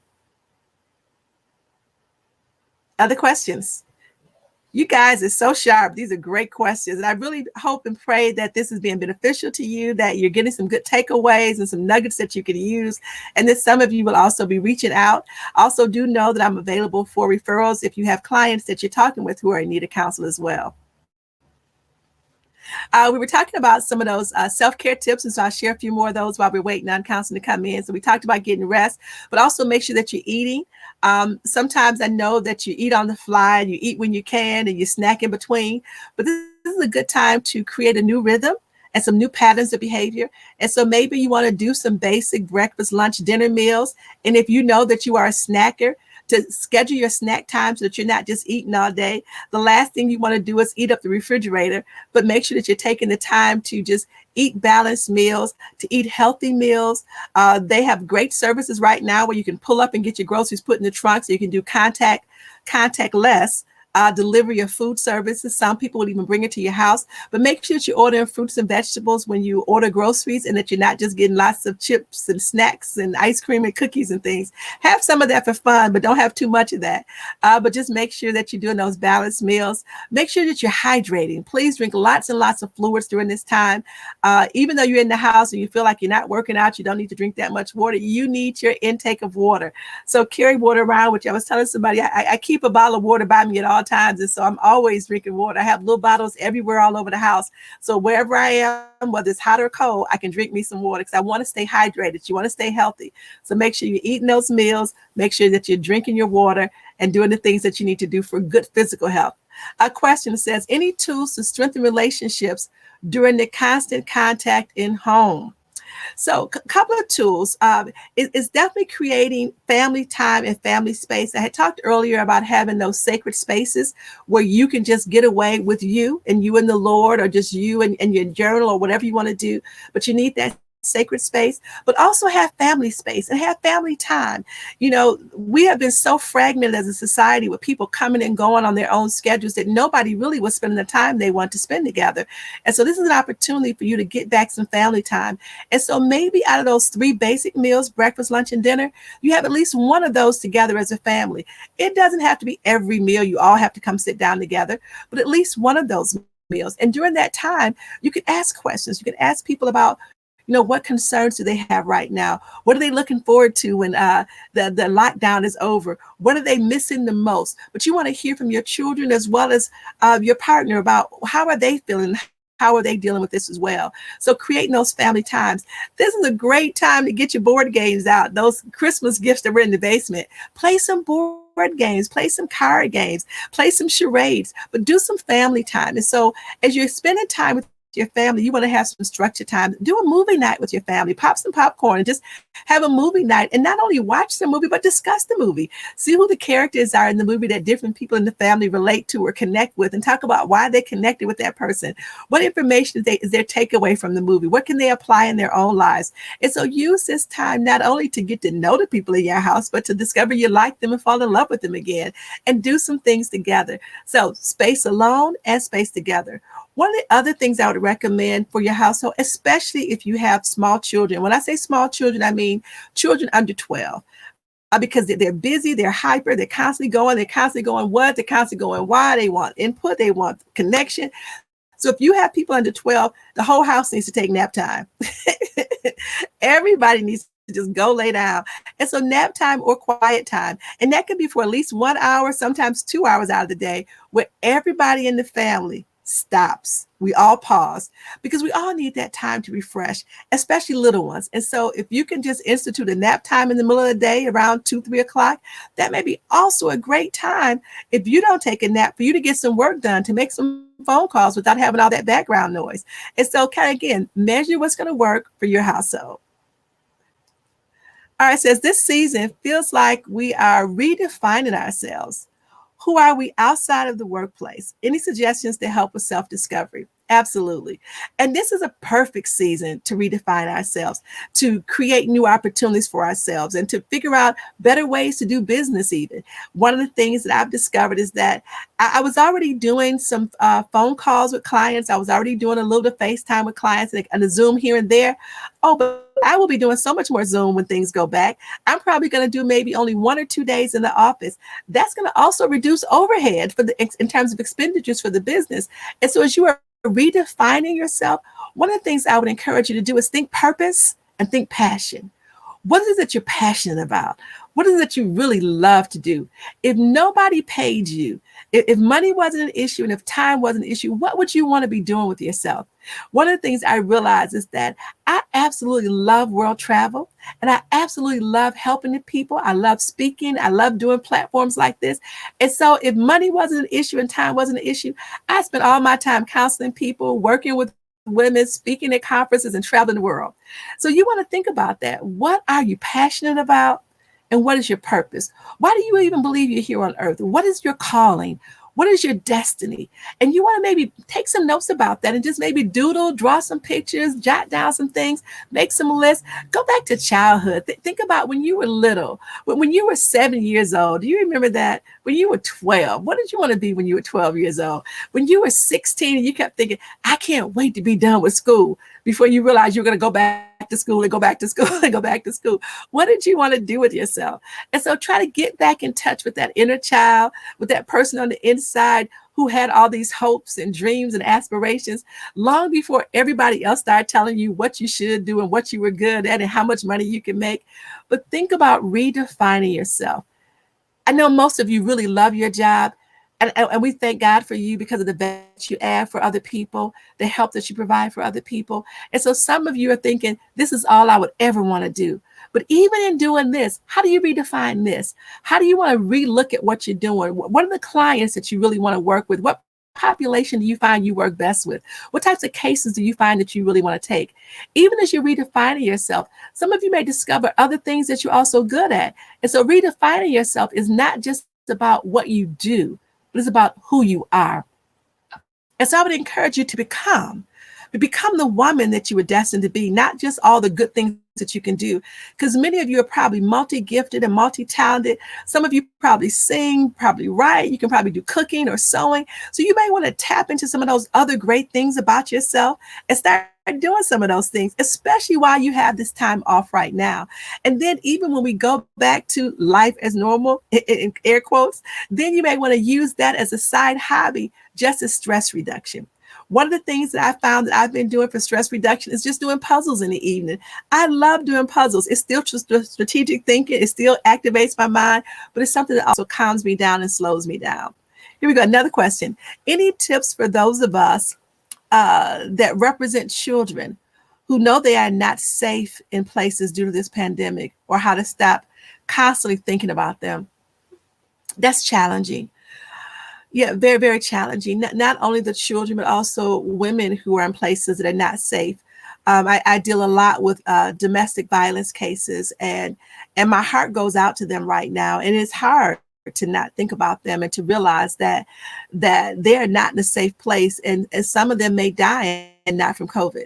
Other questions? You guys are so sharp. These are great questions. And I really hope and pray that this is being beneficial to you, that you're getting some good takeaways and some nuggets that you can use. And that some of you will also be reaching out. Also do know that I'm available for referrals if you have clients that you're talking with who are in need of counsel as well. We were talking about some of those self-care tips, and so I'll share a few more of those while we're waiting on counseling to come in. So we talked about getting rest, but also make sure that you're eating. Sometimes I know that you eat on the fly and you eat when you can and you snack in between, but this is a good time to create a new rhythm and some new patterns of behavior. And so maybe you want to do some basic breakfast, lunch, dinner meals. And if you know that you are a snacker, to schedule your snack time so that you're not just eating all day. The last thing you want to do is eat up the refrigerator, but make sure that you're taking the time to just eat balanced meals, to eat healthy meals. They have great services right now where you can pull up and get your groceries put in the trunk so you can do contactless delivery of food services. Some people would even bring it to your house. But make sure that you're ordering fruits and vegetables when you order groceries, and that you're not just getting lots of chips and snacks and ice cream and cookies and things. Have some of that for fun, but don't have too much of that. But just make sure that you're doing those balanced meals. Make sure that you're hydrating. Please drink lots and lots of fluids during this time. Even though you're in the house and you feel like you're not working out, you don't need to drink that much water. You need your intake of water. So carry water around with you. I was telling somebody I keep a bottle of water by me at all times. And so I'm always drinking water. I have little bottles everywhere all over the house. So wherever I am, whether it's hot or cold, I can drink me some water because I want to stay hydrated. You want to stay healthy. So make sure you're eating those meals. Make sure that you're drinking your water and doing the things that you need to do for good physical health. A question says, any tools to strengthen relationships during the constant contact in home? So a couple of tools is definitely creating family time and family space. I had talked earlier about having those sacred spaces where you can just get away with you and the Lord, or just you and your journal or whatever you want to do. But you need that sacred space, but also have family space and have family time. You know, we have been so fragmented as a society with people coming and going on their own schedules that nobody really was spending the time they want to spend together. And so this is an opportunity for you to get back some family time. And so maybe out of those 3 basic meals, breakfast, lunch, and dinner, you have at least one of those together as a family. It doesn't have to be every meal you all have to come sit down together, but at least one of those meals. And during that time, you can ask questions. You can ask people about, what concerns do they have right now? What are they looking forward to when the lockdown is over? What are they missing the most? But you want to hear from your children as well as your partner about how are they feeling? How are they dealing with this as well? So creating those family times. This is a great time to get your board games out. Those Christmas gifts that were in the basement. Play some board games, play some card games, play some charades, but do some family time. And so as you're spending time with your family, you want to have some structured time. Do a movie night with your family. Pop some popcorn and just have a movie night, and not only watch the movie, but discuss the movie. See who the characters are in the movie that different people in the family relate to or connect with, and talk about why they connected with that person. What information is their takeaway from the movie? What can they apply in their own lives? And so use this time not only to get to know the people in your house, but to discover you like them and fall in love with them again, and do some things together. So space alone and space together. One of the other things I would recommend for your household, especially if you have small children. When I say small children, I mean children under 12. Because they're busy, they're hyper, they're constantly going what, they're constantly going why, they want input, they want connection. So if you have people under 12, the whole house needs to take nap time. Everybody needs to just go lay down. And so nap time or quiet time, and that could be for at least 1 hour, sometimes 2 hours out of the day, where everybody in the family stops. We all pause, because we all need that time to refresh, especially little ones. And so if you can just institute a nap time in the middle of the day around 2-3 o'clock, that may be also a great time, if you don't take a nap, for you to get some work done, to make some phone calls without having all that background noise. And so kind of, again, measure what's going to work for your household. All right, it says this season feels like we are redefining ourselves. Who are we outside of the workplace? Any suggestions to help with self-discovery? Absolutely. And this is a perfect season to redefine ourselves, to create new opportunities for ourselves, and to figure out better ways to do business even. One of the things that I've discovered is that I was already doing some phone calls with clients. I was already doing a little bit of FaceTime with clients and a Zoom here and there. Oh, but I will be doing so much more Zoom when things go back. I'm probably going to do maybe only 1 or 2 days in the office. That's going to also reduce overhead in terms of expenditures for the business. And so as you are redefining yourself, one of the things I would encourage you to do is think purpose and think passion. What is it that you're passionate about? What is it that you really love to do? If nobody paid you, if money wasn't an issue and if time wasn't an issue, what would you want to be doing with yourself? One of the things I realized is that I absolutely love world travel, and I absolutely love helping the people. I love speaking. I love doing platforms like this. And so if money wasn't an issue and time wasn't an issue, I spent all my time counseling people, working with women, speaking at conferences, and traveling the world. So you want to think about that. What are you passionate about? And what is your purpose? Why do you even believe you're here on earth? What is your calling? What is your destiny? And you want to maybe take some notes about that and just maybe doodle, draw some pictures, jot down some things, make some lists. Go back to childhood. Think about when you were little, when you were 7 years old. Do you remember that? When you were 12, what did you want to be when you were 12 years old? When you were 16 and you kept thinking, I can't wait to be done with school, before you realized you were going to go back to school and go back to school and go back to school. What did you want to do with yourself? And so try to get back in touch with that inner child, with that person on the inside who had all these hopes and dreams and aspirations long before everybody else started telling you what you should do and what you were good at and how much money you can make. But think about redefining yourself. I know most of you really love your job, and we thank God for you because of the value you add for other people, the help that you provide for other people. And so some of you are thinking, this is all I would ever want to do. But even in doing this, how do you redefine this? How do you want to relook at what you're doing? What are the clients that you really want to work with? What population do you find you work best with? What types of cases do you find that you really want to take? Even as you're redefining yourself, some of you may discover other things that you're also good at. And so redefining yourself is not just about what you do, but it's about who you are. And so I would encourage you to become the woman that you were destined to be, not just all the good things that you can do, because many of you are probably multi-gifted and multi-talented. Some of you probably sing, probably write, you can probably do cooking or sewing. So you may want to tap into some of those other great things about yourself and start doing some of those things, especially while you have this time off right now. And then even when we go back to life as normal, in air quotes, then you may want to use that as a side hobby, just as stress reduction. One of the things that I found that I've been doing for stress reduction is just doing puzzles in the evening. I love doing puzzles. It's still strategic thinking. It still activates my mind, but it's something that also calms me down and slows me down. Here we go. Another question. Any tips for those of us that represent children who know they are not safe in places due to this pandemic, or how to stop constantly thinking about them? That's challenging. Yeah, very, very challenging. Not only the children, but also women who are in places that are not safe. I deal a lot with domestic violence cases, and my heart goes out to them right now. And it's hard to not think about them and to realize that they are not in a safe place, and some of them may die, and not from COVID.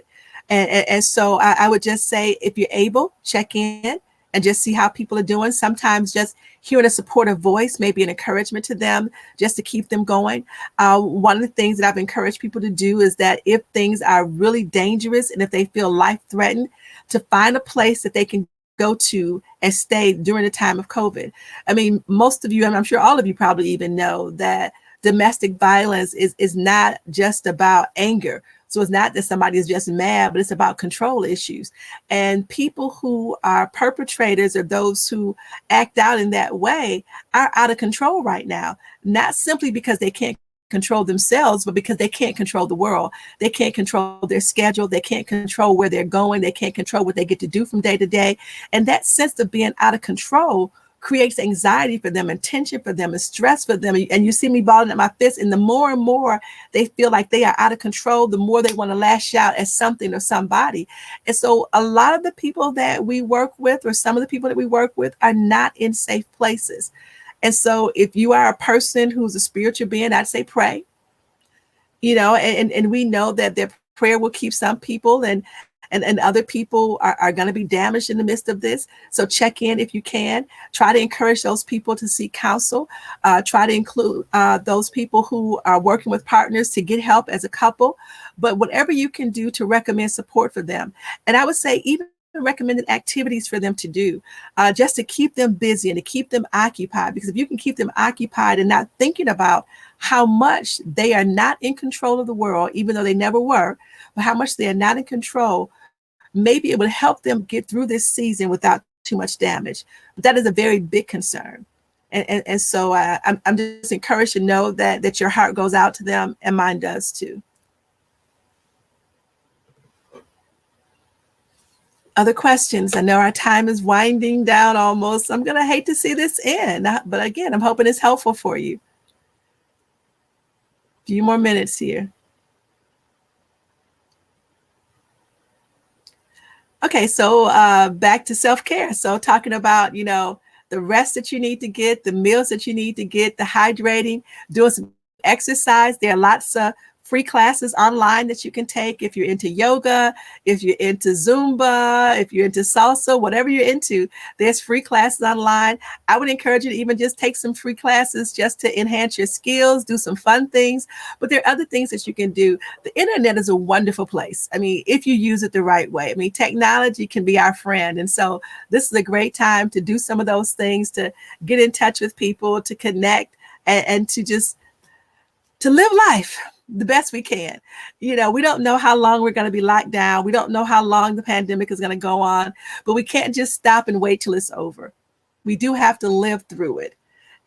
And so I would just say, if you're able, check in and just see how people are doing. Sometimes just hearing a supportive voice may be an encouragement to them, just to keep them going. One of the things that I've encouraged people to do is that if things are really dangerous and if they feel life threatened, to find a place that they can go to and stay during the time of COVID. I mean, most of you, and I'm sure all of you probably even know that domestic violence is not just about anger. So it's not that somebody is just mad, but it's about control issues. And people who are perpetrators, or those who act out in that way, are out of control right now, not simply because they can't control themselves, but because they can't control the world. They can't control their schedule. They can't control where they're going. They can't control what they get to do from day to day. And that sense of being out of control creates anxiety for them and tension for them and stress for them. And you see me balling at my fist. And the more and more they feel like they are out of control, the more they want to lash out at something or somebody. And so a lot of the people that we work with, or some of the people that we work with, are not in safe places. And so if you are a person who's a spiritual being, I'd say pray, and we know that their prayer will keep some people, and other people are going to be damaged in the midst of this. So check in if you can. Try to encourage those people to seek counsel. Try to include those people who are working with partners to get help as a couple. But whatever you can do to recommend support for them. And I would say even recommended activities for them to do, just to keep them busy and to keep them occupied. Because if you can keep them occupied and not thinking about how much they are not in control of the world, even though they never were, but how much they are not in control, maybe it would help them get through this season without too much damage. But that is a very big concern. And so I'm just encouraged to know that your heart goes out to them, and mine does too. Other questions? I know our time is winding down almost. I'm going to hate to see this end, but again, I'm hoping it's helpful for you. A few more minutes here. Okay, so back to self-care. So talking about, the rest that you need to get, the meals that you need to get, the hydrating, doing some exercise, there are lots of free classes online that you can take if you're into yoga, if you're into Zumba, if you're into salsa, whatever you're into, there's free classes online. I would encourage you to even just take some free classes just to enhance your skills, do some fun things. But there are other things that you can do. The internet is a wonderful place. I mean, if you use it the right way. I mean, technology can be our friend. And so this is a great time to do some of those things, to get in touch with people, to connect, and to live life the best we can. You know, we don't know how long we're going to be locked down. We don't know how long the pandemic is going to go on, but we can't just stop and wait till it's over. We do have to live through it.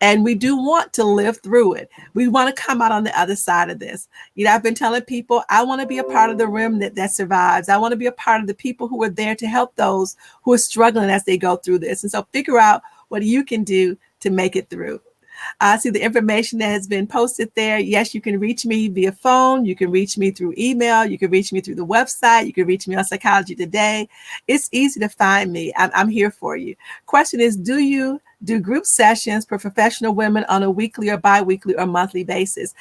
And we do want to live through it. We want to come out on the other side of this. You know, I've been telling people, I want to be a part of the remnant that survives. I want to be a part of the people who are there to help those who are struggling as they go through this. And so figure out what you can do to make it through. I see the information that has been posted there. Yes, you can reach me via phone. You can reach me through email. You can reach me through the website. You can reach me on Psychology Today. It's easy to find me. I'm here for you. Question is, do you do group sessions for professional women on a weekly or bi-weekly or monthly basis?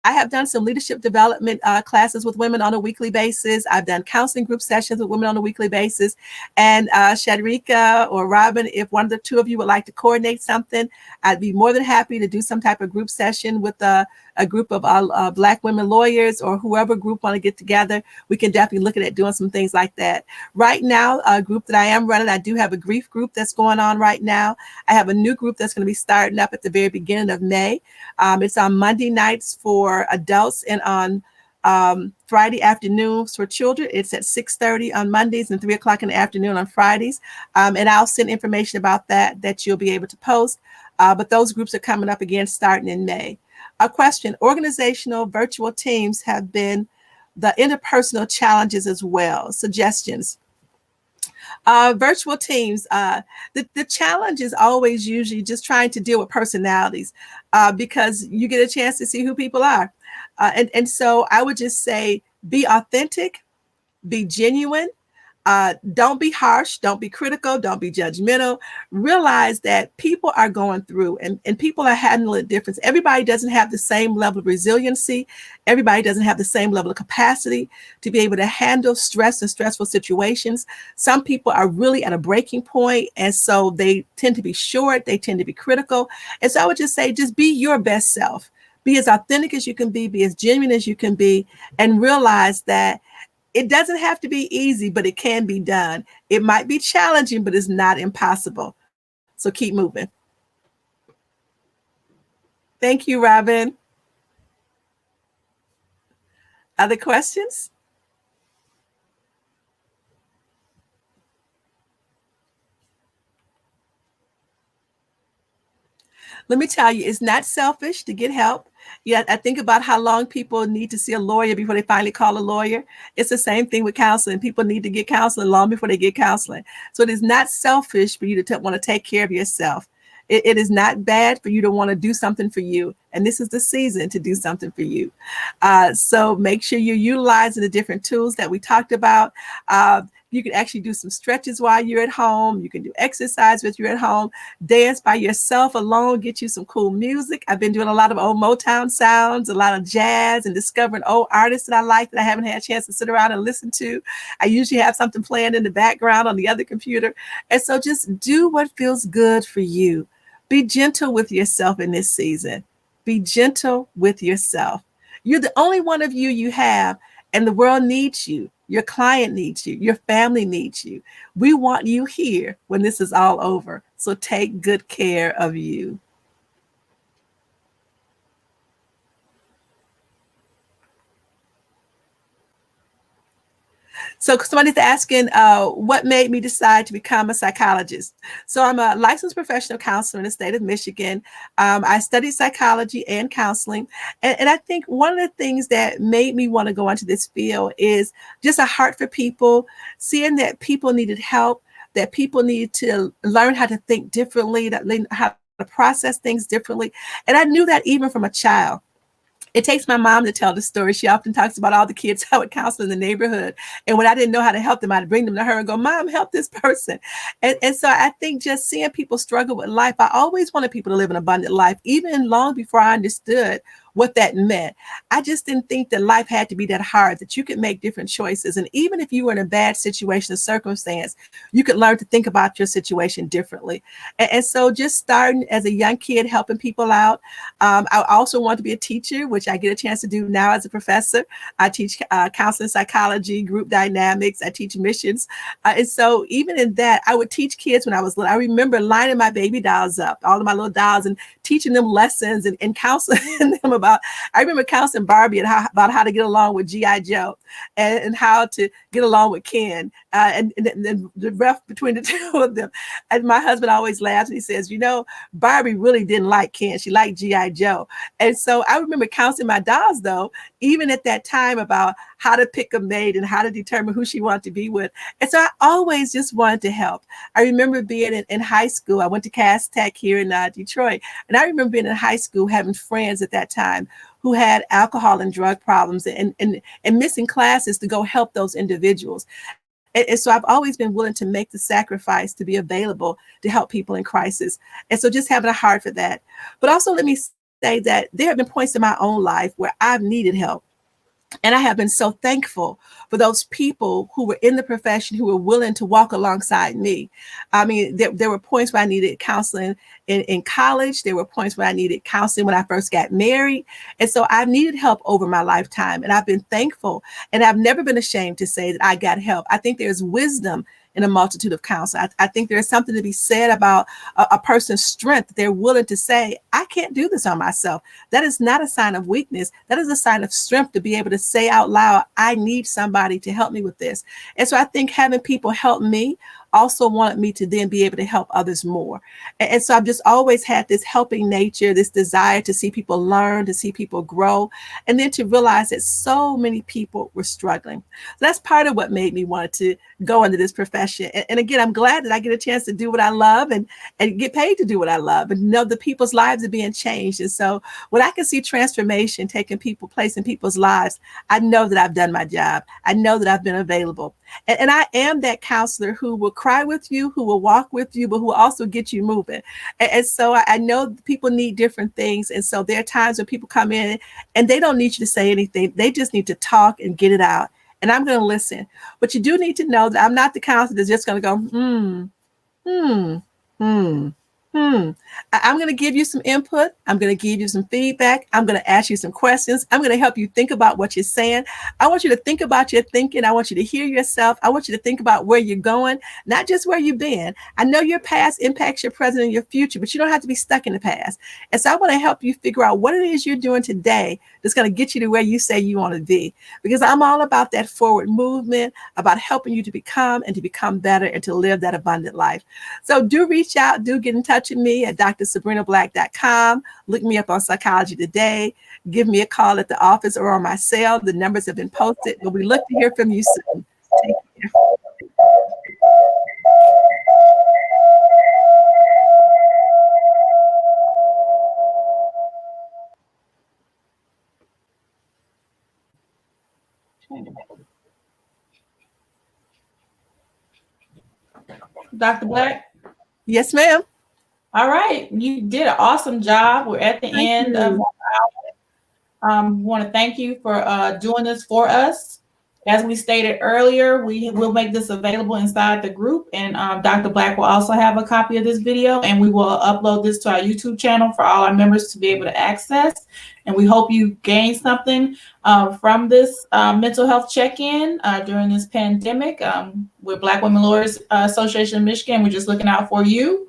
I have done some leadership development classes with women on a weekly basis. I've done counseling group sessions with women on a weekly basis. And Shadrika or Robin, if one of the two of you would like to coordinate something, I'd be more than happy to do some type of group session with a group of Black women lawyers, or whoever group want to get together. We can definitely look at doing some things like that. Right now, a group that I am running, I do have a grief group that's going on right now. I have a new group that's going to be starting up at the very beginning of May. It's on Monday nights for adults and on Friday afternoons for children. It's at 6:30 on Mondays and 3 o'clock in the afternoon on Fridays. And I'll send information about that you'll be able to post. But those groups are coming up again starting in May. A question: organizational virtual teams have been the interpersonal challenges as well. Suggestions. Virtual teams, the challenge is always usually just trying to deal with personalities because you get a chance to see who people are. And so I would just say, be authentic, be genuine. Don't be harsh, don't be critical, don't be judgmental. Realize that people are going through and people are handling it different. Everybody doesn't have the same level of resiliency. Everybody doesn't have the same level of capacity to be able to handle stress and stressful situations. Some people are really at a breaking point, and so they tend to be short, they tend to be critical. And so I would just say, just be your best self. Be as authentic as you can be as genuine as you can be, and realize that it doesn't have to be easy, but it can be done. It might be challenging, but it's not impossible. So keep moving. Thank you, Robin. Other questions? Let me tell you, it's not selfish to get help. Yeah, I think about how long people need to see a lawyer before they finally call a lawyer. It's the same thing with counseling. People need to get counseling long before they get counseling. So it is not selfish for you to want to take care of yourself. It is not bad for you to want to do something for you. And this is the season to do something for you. So make sure you're utilizing the different tools that we talked about. You can actually do some stretches while you're at home. You can do exercise while you're at home. Dance by yourself alone. Get you some cool music. I've been doing a lot of old Motown sounds, a lot of jazz, and discovering old artists that I like that I haven't had a chance to sit around and listen to. I usually have something playing in the background on the other computer. And so just do what feels good for you. Be gentle with yourself in this season. Be gentle with yourself. You're the only one of you have, and the world needs you. Your client needs you. Your family needs you. We want you here when this is all over. So take good care of you. So somebody's asking, what made me decide to become a psychologist? So I'm a licensed professional counselor in the state of Michigan. I studied psychology and counseling. And I think one of the things that made me want to go into this field is just a heart for people, seeing that people needed help, that people need to learn how to think differently, that learn how to process things differently. And I knew that even from a child. It takes my mom to tell the story. She often talks about all the kids I would counsel in the neighborhood. And when I didn't know how to help them, I'd bring them to her and go, Mom, help this person. And so I think just seeing people struggle with life, I always wanted people to live an abundant life, even long before I understood what that meant. I just didn't think that life had to be that hard, that you could make different choices. And even if you were in a bad situation or circumstance, you could learn to think about your situation differently. And so just starting as a young kid, helping people out. I also want to be a teacher, which I get a chance to do now as a professor. I teach counseling, psychology, group dynamics. I teach missions. And so even in that, I would teach kids when I was little. I remember lining my baby dolls up, all of my little dolls, and teaching them lessons and counseling them about, I remember counseling Barbie and about how to get along with G.I. Joe and how to get along with Ken and the ref between the two of them. And my husband always laughs and he says, you know, Barbie really didn't like Ken. She liked G.I. Joe. And so I remember counseling my dolls, though, even at that time, about how to pick a mate and how to determine who she wanted to be with. And so I always just wanted to help. I remember being in high school. I went to Cass Tech here in Detroit. And I remember being in high school, having friends at that time who had alcohol and drug problems and missing classes to go help those individuals. And so I've always been willing to make the sacrifice to be available to help people in crisis. And so just having a heart for that. But also let me say that there have been points in my own life where I've needed help. And I have been so thankful for those people who were in the profession, who were willing to walk alongside me. I mean, there were points where I needed counseling in college. There were points where I needed counseling when I first got married. And so I've needed help over my lifetime. And I've been thankful. And I've never been ashamed to say that I got help. I think there's wisdom in a multitude of counsel. I think there's something to be said about a person's strength. They're willing to say, I can't do this on myself. That is not a sign of weakness. That is a sign of strength to be able to say out loud, I need somebody to help me with this. And so I think having people help me also wanted me to then be able to help others more. And so I've just always had this helping nature, this desire to see people learn, to see people grow, and then to realize that so many people were struggling. That's part of what made me want to go into this profession. And again, I'm glad that I get a chance to do what I love and get paid to do what I love and know that people's lives are being changed. And so when I can see transformation taking place in people's lives, I know that I've done my job. I know that I've been available. And I am that counselor who will cry with you, who will walk with you, but who will also get you moving. And so I know people need different things. And so there are times when people come in and they don't need you to say anything. They just need to talk and get it out. And I'm going to listen. But you do need to know that I'm not the counselor that's just going to go, I'm going to give you some input. I'm going to give you some feedback. I'm going to ask you some questions. I'm going to help you think about what you're saying. I want you to think about your thinking. I want you to hear yourself. I want you to think about where you're going, not just where you've been. I know your past impacts your present and your future, but you don't have to be stuck in the past. And so I want to help you figure out what it is you're doing today that's going to get you to where you say you want to be, because I'm all about that forward movement, about helping you to become better and to live that abundant life. So do reach out, do get in touch with me at drsabrinablack.com. Look me up on Psychology Today. Give me a call at the office or on my cell. The numbers have been posted, but we look to hear from you soon. Take care. Dr. Black? Yes, ma'am. All right. You did an awesome job. We're at the end of our hour. Want to thank you for doing this for us. As we stated earlier, we will make this available inside the group, and Dr. Black will also have a copy of this video, and we will upload this to our YouTube channel for all our members to be able to access. And we hope you gain something from this mental health check-in during this pandemic. We're Black Women Lawyers Association of Michigan. We're just looking out for you.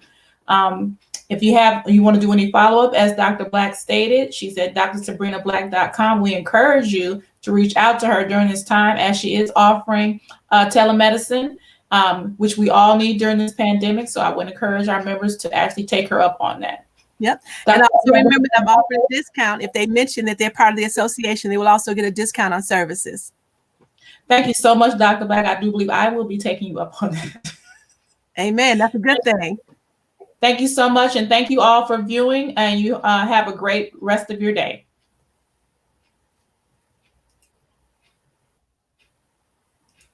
If you want to do any follow-up, as Dr. Black stated, she's at drsabrinablack.com. We encourage you to reach out to her during this time, as she is offering telemedicine, which we all need during this pandemic. So I would encourage our members to actually take her up on that. Yep. And also remember that I'm offering a discount. If they mention that they're part of the association, they will also get a discount on services. Thank you so much, Dr. Black. I do believe I will be taking you up on that. Amen. That's a good thing. Thank you so much. And thank you all for viewing, and you have a great rest of your day.